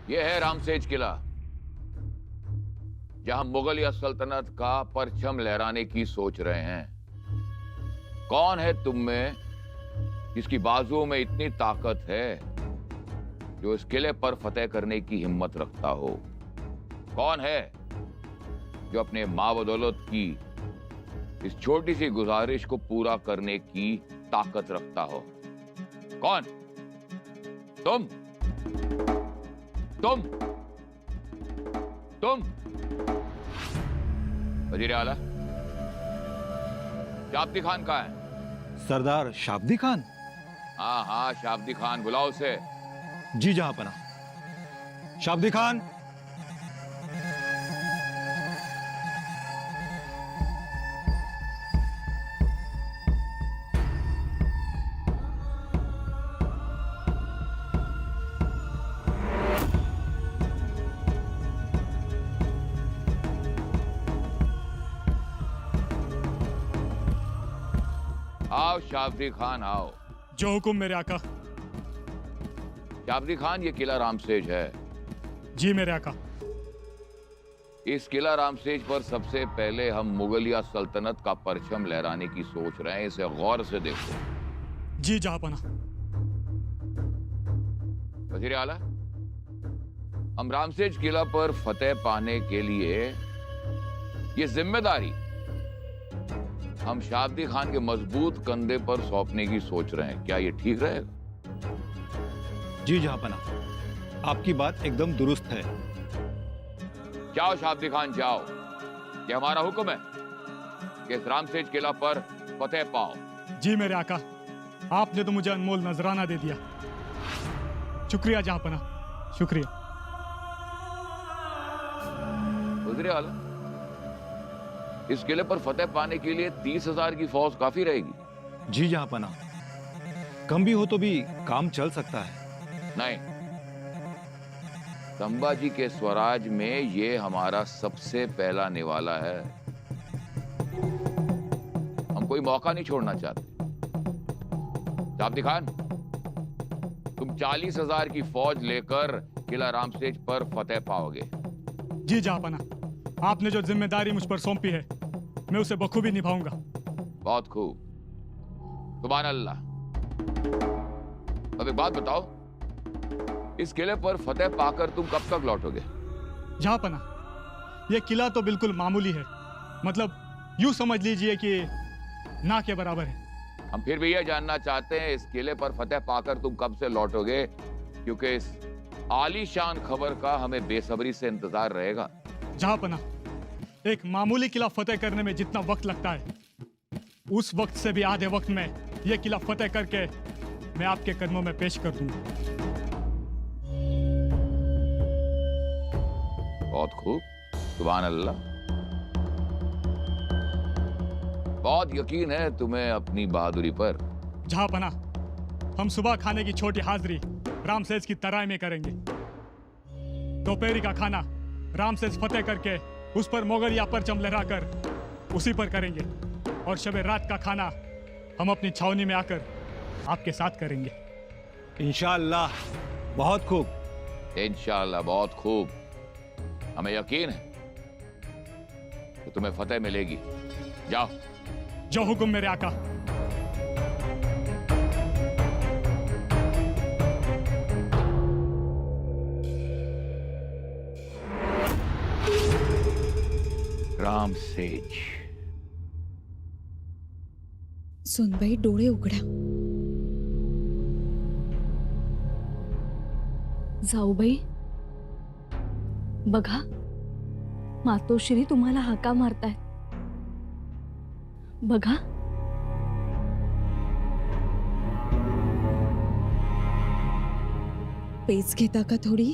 यह है रामसेज किला, जहां मुगलिया सल्तनत का परचम लहराने की सोच रहे हैं। कौन है तुम में जिसकी बाजुओं में इतनी ताकत है जो इस किले पर फतेह करने की हिम्मत रखता हो? कौन है जो अपने माँ बदौलत की इस छोटी सी गुजारिश को पूरा करने की ताकत रखता हो? कौन? तुम तुम तुम वजीर आला शाब्दी खान कहाँ है? सरदार शाब्दी खान? हाँ हाँ, शाब्दी खान, बुलाओ उसे। जी जहांपना। शाब्दी खान। आओ शाब्दी खान, आओ। जो हुकुम मेरे आका। शाब्दी खान, ये किला रामसेज है। जी मेरे आका। इस किला रामसेज पर सबसे पहले हम मुगलिया सल्तनत का परचम लहराने की सोच रहे हैं। इसे गौर से देखो। जी जहांपना। वजीर आला, हम रामसेज किला पर फतेह पाने के लिए ये जिम्मेदारी हम शाब्दी खान के मजबूत कंधे पर सौंपने की सोच रहे हैं। क्या ये ठीक रहेगा? जी जहांपना, आपकी बात एकदम दुरुस्त है। जाओ शाब्दी खान, जाओ। ये हमारा हुक्म है कि इस रामसेज किला पर फतेह पाओ। जी मेरे आका, आपने तो मुझे अनमोल नजराना दे दिया। शुक्रिया जहांपना, शुक्रिया। वज़ीर आला, इस किले पर फतेह पाने के लिए 30,000 की फौज काफी रहेगी? जी जहांपना, कम भी हो तो भी काम चल सकता है। नहीं, संभाजी के स्वराज में ये हमारा सबसे पहला निवाला है। हम कोई मौका नहीं छोड़ना चाहते। शाब्दी खान, तुम 40,000 की फौज लेकर किला रामसेज पर फतेह पाओगे। जी जहांपना, आपने जो जिम्मेदारी मुझ पर सौंपी है मैं उसे बखूबी निभाऊंगा। बहुत खूब, सुभान अल्लाह। अब एक बात बताओ, इस किले पर फतेह पाकर तुम कब तक लौटोगे? जहांपना, यह किला तो बिल्कुल मामूली है, मतलब यूं समझ लीजिए कि ना के बराबर है। हम फिर भी यह जानना चाहते हैं, इस किले पर फतेह पाकर तुम कब से लौटोगे, क्योंकि इस आलीशान खबर का हमें बेसब्री से इंतजार रहेगा। जहांपना, एक मामूली किला फतेह करने में जितना वक्त लगता है, उस वक्त से भी आधे वक्त में यह किला फतेह करके मैं आपके कदमों में पेश कर दूंगा। बहुत खूब, सुभान अल्लाह। बहुत यकीन है तुम्हें अपनी बहादुरी पर। जहांपना, हम सुबह खाने की छोटी हाजिरी रामसेज की तराई में करेंगे। दोपहरी का खाना रामसेज फतेह करके उस पर मोगलिया परचम लहराकर उसी पर करेंगे, और शबे रात का खाना हम अपनी छावनी में आकर आपके साथ करेंगे। इंशाअल्लाह। बहुत खूब। इंशाअल्लाह, बहुत खूब। हमें यकीन है कि तुम्हें फतेह मिलेगी। जाओ। जो हुक्म मेरे आका। रामसेज। सुनबाई डोळे उघडा. जाऊबाई, बघा, मातोश्री तुम्हाला हाका मारतायत. बघा. पेच घेता का थोडी?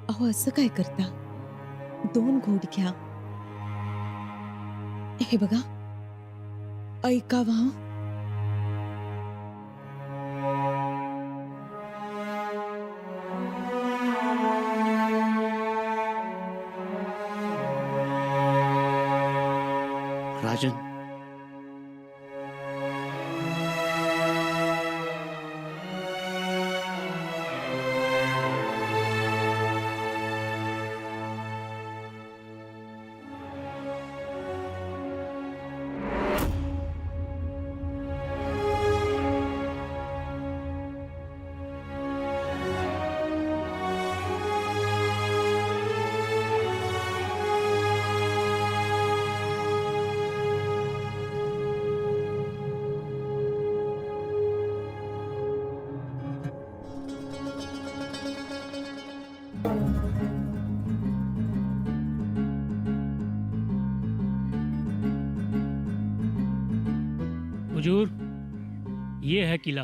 अहो असं काय करता? 2 घोट घ्या. हे बघा, ऐकावा. राजन, किला।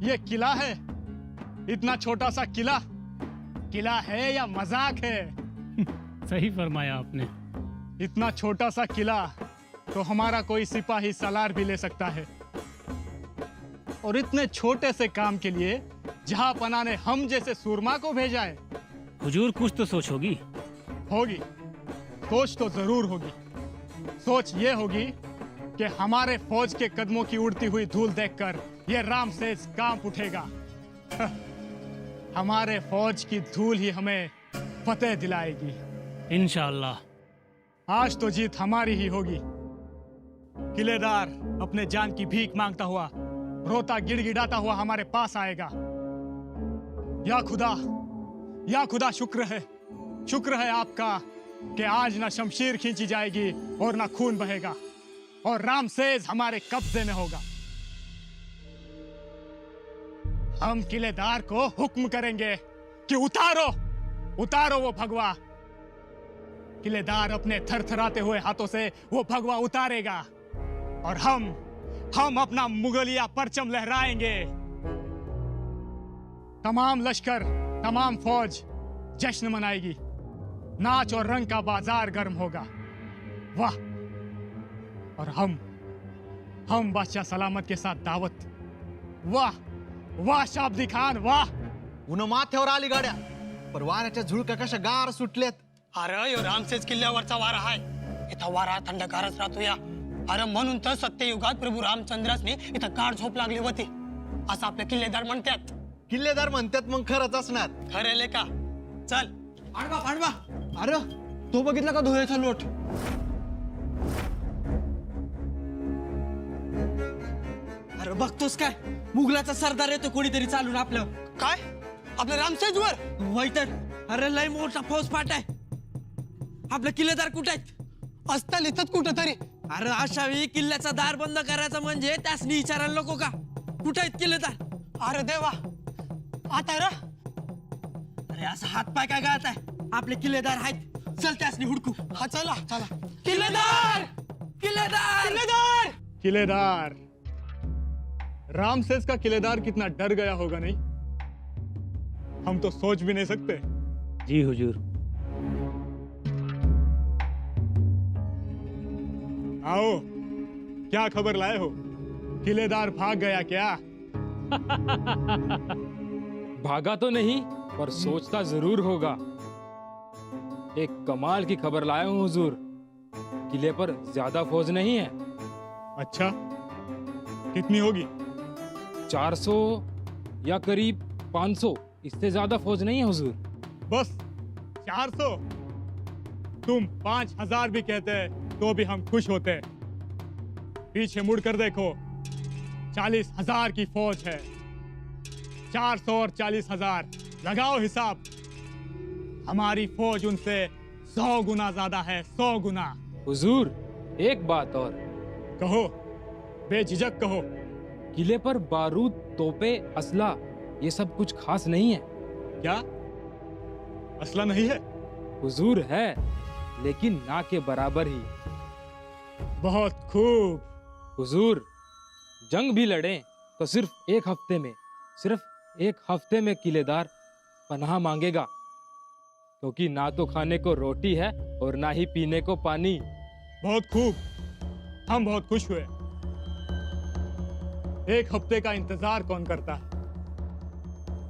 ये किला है? इतना छोटा सा किला? किला है या मजाक है? सही फरमाया आपने। इतना छोटा सा किला तो हमारा कोई सिपाही सलार भी ले सकता है, और इतने छोटे से काम के लिए जहां पना ने हम जैसे सूरमा को भेजा है। हुजूर कुछ तो सोच होगी। होगी, सोच तो जरूर होगी। सोच ये होगी कि हमारे फौज के कदमों की उड़ती हुई धूल देखकर ये रामसेज कांप उठेगा। हमारे फौज की धूल ही हमें फतेह दिलाएगी। इंशाअल्लाह। आज तो जीत हमारी ही होगी। किलेदार अपने जान की भीख मांगता हुआ, रोता गिड़गिड़ाता हुआ हमारे पास आएगा। या खुदा शुक्र है आपका कि आज ना शमशीर खींची जाएगी और ना खून बहेगा, और रामसेज हमारे कब्जे में होगा। हम किलेदार को हुक्म करेंगे कि उतारो वो भगवा। किलेदार अपने थरथराते हुए हाथों से वो भगवा उतारेगा, और हम अपना मुगलिया परचम लहराएंगे। तमाम लश्कर, तमाम फौज जश्न मनाएगी। नाच और रंग का बाजार गर्म होगा। वाह! और हम बादशाह सलामत के साथ दावत। वाह शाब्दी खान, वाह! उन माथ्यावर आली गाड्या, पण वाऱ्याच्या झुळका कशा गार सुटल्यात. अरे यो रामसेज किल्ल्यावरचा वारा आहे. इथं वारा थंडगारच राहतो या. अरे म्हणून तर सत्ययुगात प्रभू रामचंद्रासने इथं गाढ झोप लागली होती, असं आपले किल्लेदार म्हणतात. किल्लेदार म्हणतात मग खरंच असणार. खरे लेका. चल पांडवा, अरे तो बघितला का धुळेचा लोट? अरे बघतोस काय, मुघलाचा सरदार येतो कोणीतरी चालून आपलं. काय? आपल्या रामसेजवर? वय तर. अरे लय मोठा फौजफाट आहे. आपले किल्लेदार कुठे आहेत? असतात इथंच कुठं तरी. अरे अशा वेळी किल्ल्याचा दार बंद करायचा म्हणजे त्यासनी विचारायला नको का कुठे आहेत किल्लेदार? अरे देवा, आता रे. अरे असं हातपाय काय गाळत आहे? आपले किल्लेदार आहेत, चल त्यासनी हुडकू. हा चला. किल्लेदार! किलेदार! रामसेज का किलेदार कितना डर गया होगा, नहीं? हम तो सोच भी नहीं सकते। जी हुजूर। आओ, क्या खबर लाए हो? किलेदार भाग गया क्या? भागा तो नहीं, पर सोचता जरूर होगा। एक कमाल की खबर लाया हूं हुजूर। किले पर ज्यादा फौज नहीं है। अच्छा, कितनी होगी? 400 या करीब 500, इससे ज्यादा फौज नहीं है हुजूर। बस 400? तुम 5000 भी कहते तो भी हम खुश होते। पीछे मुड़कर देखो, 40,000 की फौज है। 400 और 40,000 लगाओ हिसाब। हमारी फौज उनसे 100 गुना ज्यादा है, 100 गुना। हुजूर, एक बात और। कहो, बेझिझक कहो। किले पर बारूद, तोपे, असला ये सब कुछ खास नहीं है। क्या असला नहीं है? हुजूर है, लेकिन ना के बराबर ही। बहुत खूब। हुजूर, जंग भी लड़ें तो सिर्फ एक हफ्ते में किलेदार पनाह मांगेगा, क्योंकि ना तो खाने को रोटी है और ना ही पीने को पानी। बहुत खूब, हम बहुत खुश हुए। एक हफ्ते का इंतजार कौन करता है?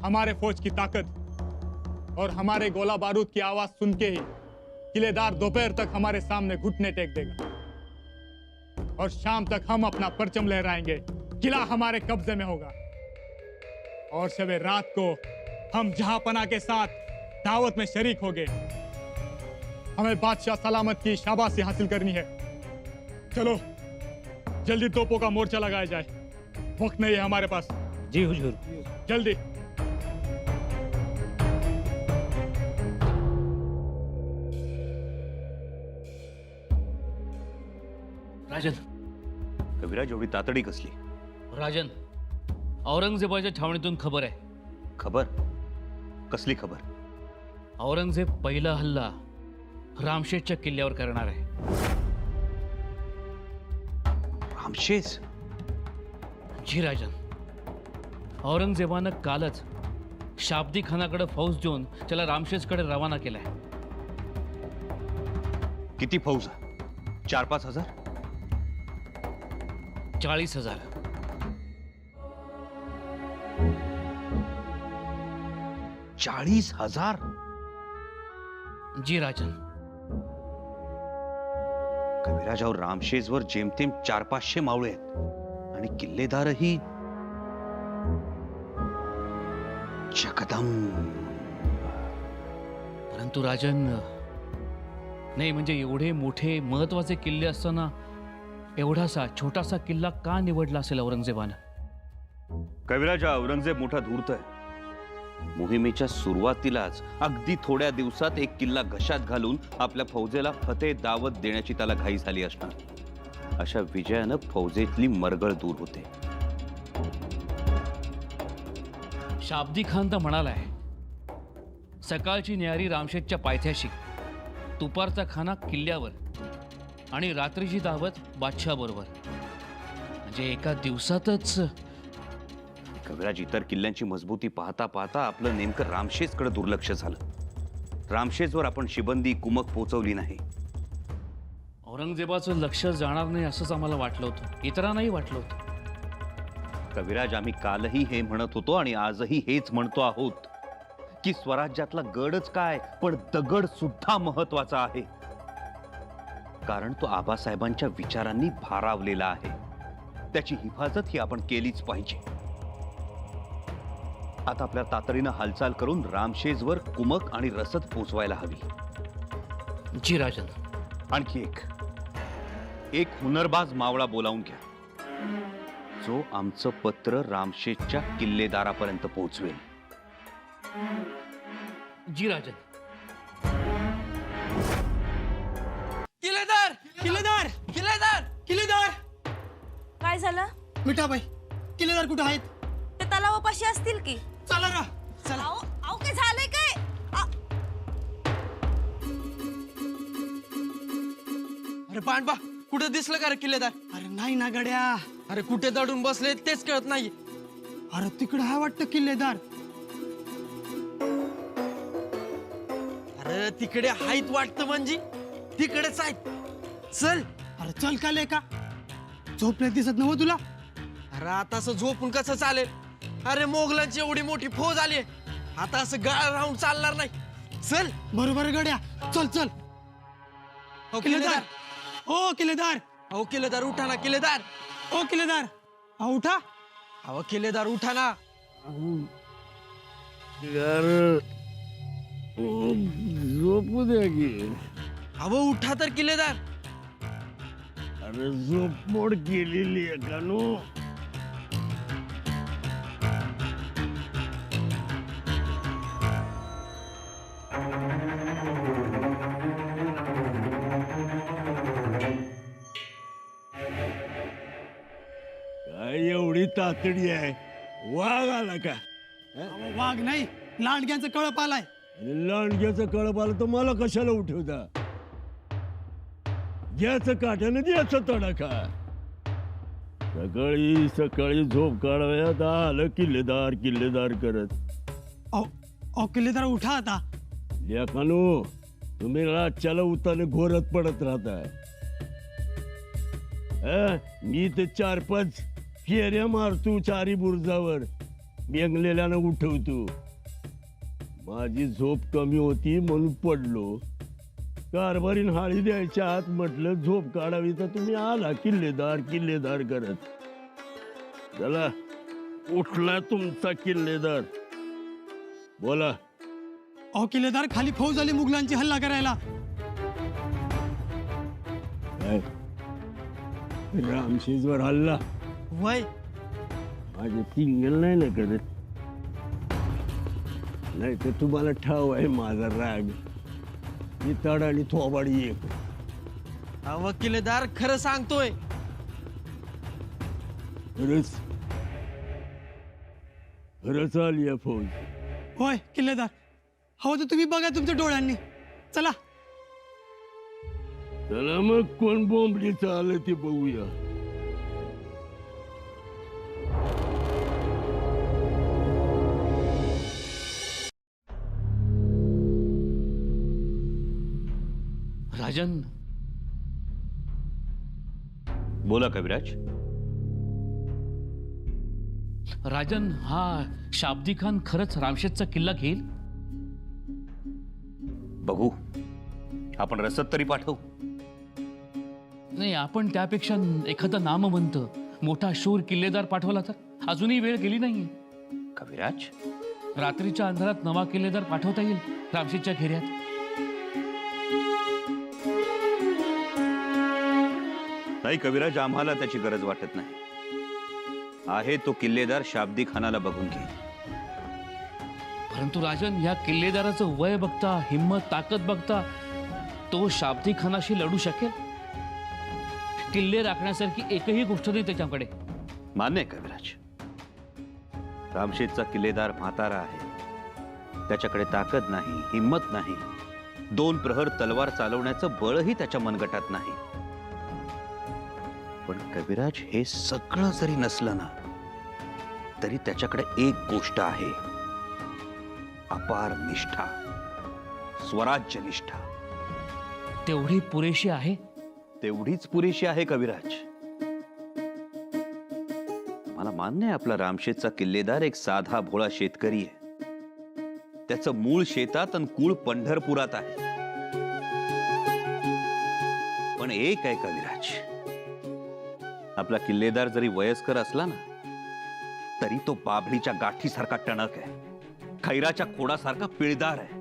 हमारे फौज की ताकत और हमारे गोला बारूद की आवाज सुन के ही किलेदार दोपहर तक हमारे सामने घुटने टेक देगा, और शाम तक हम अपना परचम लहराएंगे। किला हमारे कब्जे में होगा, और शबे रात को हम जहांपना के साथ दावत में शरीक होंगे। हमें बादशाह सलामत की शाबाशी हासिल करनी है। चलो जल्दी तोपों का मोर्चा लगाया जाए, वक्त नहीं है हमारे पास। जी हुजूर। जल्दी। राजन, कविराज, एवढी तातडी कसली? राजन, औरंगजेबाच्या छावणीतून खबर आहे. खबर? कसली खबर? औरंगजेब पहिला हल्ला रामशेजच्या किल्ल्यावर करणार आहे. रामशेज? जी राजन, औरंगजेबानं कालच शाब्दी खानाकडे फौज देऊन त्याला रामशेजकडे रवाना केलाय. किती फौज? 4-5 हजार? 40,000. जी राजन. कविराजावर रामशेजवर जेमतेम 400-500 मावळे आहेत आणि किल्लेदारही जगदंब. परंतु राजन, नाही म्हणजे एवढे मोठे महत्वाचे किल्ले असताना एवढासा छोटासा किल्ला का निवडला असेल औरंगजेबानं? कविराजा, औरंगजेब मोठा धूर्त आहे. मोहिमेच्या सुरुवातीलाच अगदी थोड्या दिवसात एक किल्ला घशात घालून आपल्या फौजेला फतेह दावत देण्याची त्याला घाई झाली असणार. अशा विजयानं फौजेतली मरगळ दूर होते. शाब्दी खान तर म्हणालाय, सकाळची न्यारी रामशेजच्या पायथ्याशी, दुपारचा खाना किल्ल्यावर आणि रात्रीची दावत बादशाह बरोबर. म्हणजे एका दिवसातच. कविराज, इतर किल्ल्यांची मजबूती पाहता पाहता आपलं नेमकं रामशेजकडे दुर्लक्ष झालं. रामशेजवर आपण शिबंदी कुमक पोचवली नाही. औरंगजेबाचं लक्ष जाणार नाही असंच आम्हाला वाटलं होतं, इतरांनाही वाटलं होतं. कविराज, आम्ही कालही हे म्हणत होतो आणि आजही हेच म्हणतो आहोत की स्वराज्यातला गडच काय, पण दगड सुद्धा महत्वाचा आहे. कारण तो आबासाहेबांच्या विचारांनी भारावलेला आहे. त्याची हिफाजत ही आपण केलीच पाहिजे. आता आपल्या तातडीनं हालचाल करून रामशेजवर कुमक आणि रसद पोचवायला हवी. जी राजन. आणखी एक हुनरबाज मावळा बोलावून घ्या, जो आमचं पत्र रामशेजच्या किल्लेदारापर्यंत पोहोचवेल. जी राजन. किल्लेदार, किल्लेदार, किल्लेदार, किल्लेदार. काय झालं? मिठाबाई, किल्लेदार कुठे आहेत? ते तलावापाशी असतील की. चला ना, चला. अहो काय झालंय काय? अरे पांडवा, कुठे दिसलं का रे किल्लेदार? अरे नाही ना गड्या. अरे कुठे दडून बसले तेच कळत नाही. अरे तिकडे हा वाटतं किल्लेदार. अरे तिकडे आहेत वाटतं, म्हणजे तिकडेच आहेत. चल. अरे चल का लेका, झोपल्यात दिसत नव्ह तुला? अरे आता असं झोपून कसं चालेल? अरे मोगलांची एवढी मोठी फौज आली, आता असं गाळ राहून चालणार नाही. चल. बरोबर गड्या, चल चल. हो किल्लेदार, ओ किल्लेदार, अहो किल्लेदार उठा ना, किल्लेदार. ओ किल्लेदार, अहो उठा. अहो किल्लेदार उठा ना. झोपू द्या की. अहो उठा तर किल्लेदार. अरे झोप मोड केलेली आहे का नो? काय एवढी तातडी आहे? वाघ आला का? अहो, वाघ नाही, लांडग्यांचं कळप आलाय. लांडग्याचं कळप आलं तर मला कशाला उठवता? घ्याचं काट्यानं द्याचं तडाखा. सकाळी सकाळी झोप काढाव्यात आलं किल्लेदार किल्लेदार करत. अहो किल्लेदार उठा आता. लेखानो, तुम्ही रातच्याला उताने घोरत पडत राहताय. मी ते 4-5 फेऱ्या मारतो चारी बुर्जावर, बेंगलेल्यानं उठवतो. माझी झोप कमी होती म्हणून पडलो. कारभारीन हाळी द्यायच्या आत म्हटलं झोप काढावी तर तुम्ही आला किल्लेदार किल्लेदार करत. चला, उठला तुमचा किल्लेदार. बोला. अहो किल्लेदार, खाली फौज आली मुघलांची हल्ला करायला. रामशेजवर हल्ला? वय माझे तिंगल नाही ना करत, नाही तर तुम्हाला ठाव आहे माझा राग. मी तड आणि थोबाडी एक. अहो किल्लेदार, खरं सांगतोय. खरंच खरंच आली आहे फौज. होय किल्लेदार, हो तर तुम्ही बघा तुमच्या डोळ्यांनी. चला. चला मग, कोण बोंबलीचं आलं ते बघूया. राजन, बोला कविराज. राजन, हा शाब्दी खान खरंच रामशेजचा किल्ला घेईल? बघू, आपण रसद तरी पाठवू. नाही, आपण त्यापेक्षा एखादा नामवंत मोठा शूर किल्लेदार पाठवला तर? अजूनही वेळ गेली नाहीये. कविराज, रात्रीच्या अंधारात नवा किल्लेदार पाठवता येईल रामशेजच्या घेऱ्यात. नाही कविराज, आम्हाला त्याची गरज वाटत नाही. आहे तो किल्लेदार शाब्दी खानाला बघून घे. परंतु राजन, या किल्लेदाराचं वय बघता, हिम्मत ताकद बघता, तो शाब्दी खानाशी लढू शकेल? किल्ले राखण्यासारखी एकही गोष्ट नाही त्याच्याकडे. मान्य आहे कविराज. रामशेजचा किल्लेदार म्हातारा आहे. त्याच्याकडे ताकद नाही, हिम्मत नाही. 2 प्रहर तलवार चालवण्याचं बळही त्याच्या मनगटात नाही. पण कविराज, हे सगळं जरी नसलं ना, तरी त्याच्याकडे एक गोष्ट आहे. अपार निष्ठा, स्वराज्य निष्ठा. तेवढी पुरेशी आहे? तेवढीच पुरेशी आहे कविराज. मला मान्य आहे आपला रामशेजचा किल्लेदार एक साधा भोळा शेतकरी आहे. त्याचं मूळ शेतात आणि कुळ पंढरपुरात आहे. पण एक आहे कविराज, आपला किल्लेदार जरी वयस्कर असला ना, तरी तो बाभळीच्या गाठीसारखा टणक आहे. खैराच्या खोडासारखा पिळदार आहे.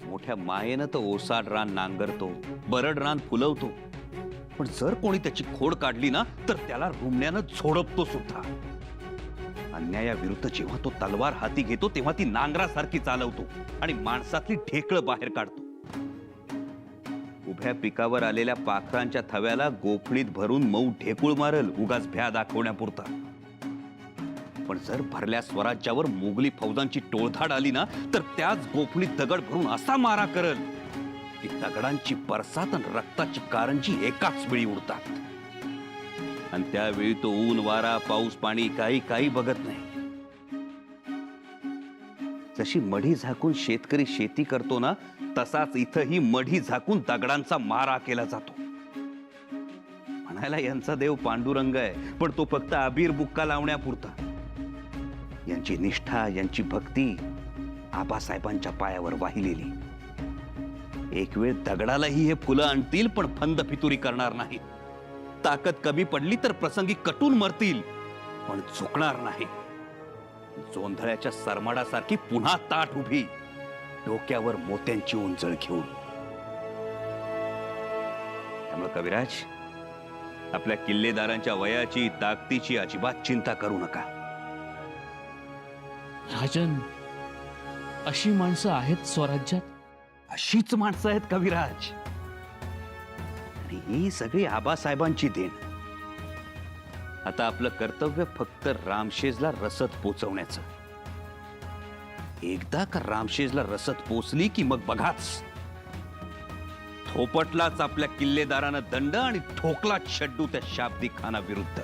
मोठ्या मायेनं तो ओसाड रान नांगरतो, बरड रान फुलवतो. पण जर कोणी त्याची खोड काढली ना, तर त्याला रुमण्यानं झोडपतो सुद्धा. अन्यायाविरुद्ध जेव्हा तो तलवार हाती घेतो, तेव्हा ती नांगरासारखी चालवतो आणि माणसातली ढेकळं बाहेर काढतो. उभ्या पिकावर आलेल्या पाखरांच्या थव्याला गोफडीत भरून मऊ ढेकूळ मारल, उगाच भ्या दाखवण्यापुरता. पण जर भरल्या स्वराज्यावर मोगली फौजांची टोळधाड आली ना, तर त्याच गोफडीत दगड भरून असा मारा करल की दगडांची परसात आणि रक्ताची कारंजी एकाच वेळी उडतात. आणि त्यावेळी तो ऊन, वारा, पाऊस, पाणी काही काही बघत नाही. जशी मढी झाकून शेतकरी शेती करतो ना, तसाच इथंही मढी झाकून दगडांचा मारा केला जातो. म्हणायला यांचा देव पांडुरंग आहे, पण तो फक्त अबीर बुक्का लावण्यापुरता. यांची निष्ठा, यांची भक्ती आबासाहेबांच्या पायावर वाहिलेली. एक वेळ दगडालाही हे फुलं आणतील, पण फंद फितुरी करणार नाहीत. ताकद कमी पडली तर प्रसंगी कटून मरतील, पण झुकणार नाही. जोंधळ्याच्या सरमाडासारखी पुन्हा ताठ उभी, डोक्यावर मोत्यांची उंजळ घेऊन. त्यामुळे कविराज, आपल्या किल्लेदारांच्या वयाची, ताकदीची अजिबात चिंता करू नका. राजन, अशी माणसं आहेत स्वराज्यात? अशीच माणसं आहेत कविराज. आणि ही सगळी आबासाहेबांची देण. आता आपलं कर्तव्य फक्त रामशेजला रसद पोचवण्याचं. एकदा का रामशेजला रसद पोचली की मग बघाच, थोपटलाच आपल्या किल्लेदारानं दंड आणि ठोकला शड्डू त्या शाब्दी खाना विरुद्ध.